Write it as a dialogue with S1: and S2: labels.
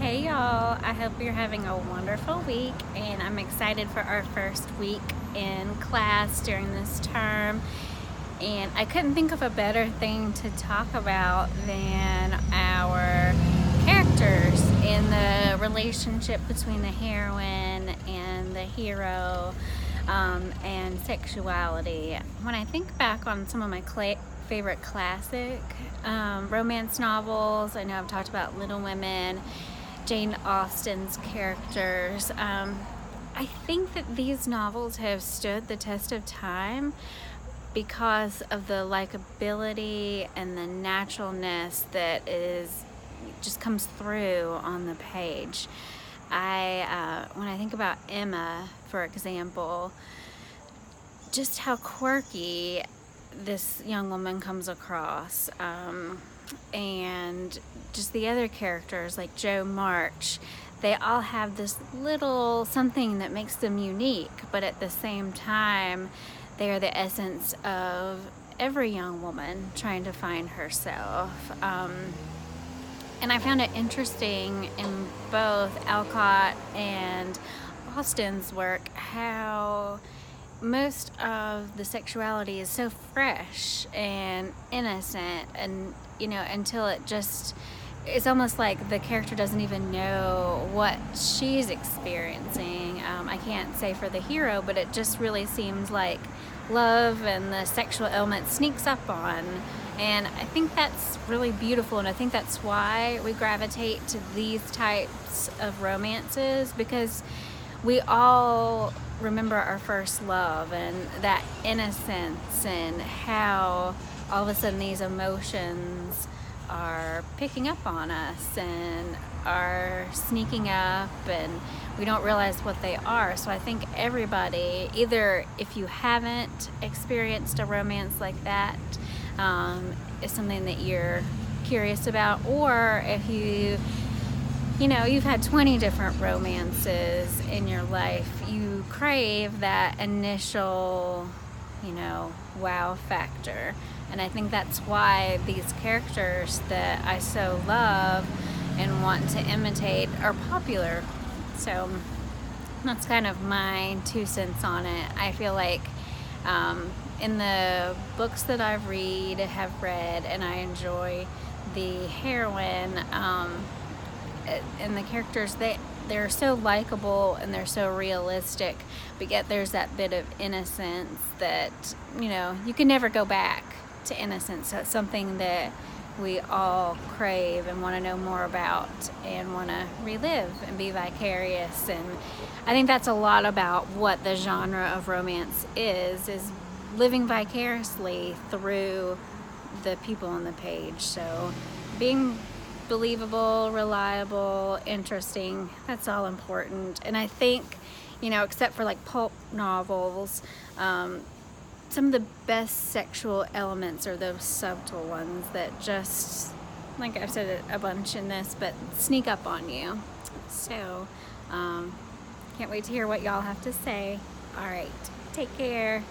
S1: Hey y'all, I hope you're having a wonderful week, and I'm excited for our first week in class during this term. And I couldn't think of a better thing to talk about than our characters and the relationship between the heroine and the hero, and sexuality. When I think back on some of my favorite classic romance novels, I know I've talked about Little Women, Jane Austen's characters. I think that these novels have stood the test of time because of the likability and the naturalness that just comes through on the page. When I think about Emma, for example, just how quirky this young woman comes across, and just the other characters like Jo March, they all have this little something that makes them unique, but at the same time they are the essence of every young woman trying to find herself. And I found it interesting in both Alcott and Austen's work how most of the sexuality is so fresh and innocent, and until it's almost like the character doesn't even know what she's experiencing. I can't say for the hero, but it just really seems like love and the sexual element sneaks up on. And I think that's really beautiful, and I think that's why we gravitate to these types of romances, because we all remember our first love and that innocence, and how all of a sudden these emotions are picking up on us and are sneaking up, and we don't realize what they are. So I think everybody, either if you haven't experienced a romance like that, is something that you're curious about, or if you've had 20 different romances in your life, you crave that initial, wow factor. And I think that's why these characters that I so love and want to imitate are popular. So that's kind of my 2 cents on it. I feel like in the books that have read, and I enjoy the heroine, and the characters, they're so likable and they're so realistic, but yet there's that bit of innocence that you can never go back to innocence. So it's something that we all crave and want to know more about and want to relive and be vicarious. And I think that's a lot about what the genre of romance is living vicariously through the people on the page. So being believable, reliable, interesting, that's all important. And I think, except for like pulp novels, some of the best sexual elements are those subtle ones that just, like I've said a bunch in this, but sneak up on you. So can't wait to hear what y'all have to say. All right, take care.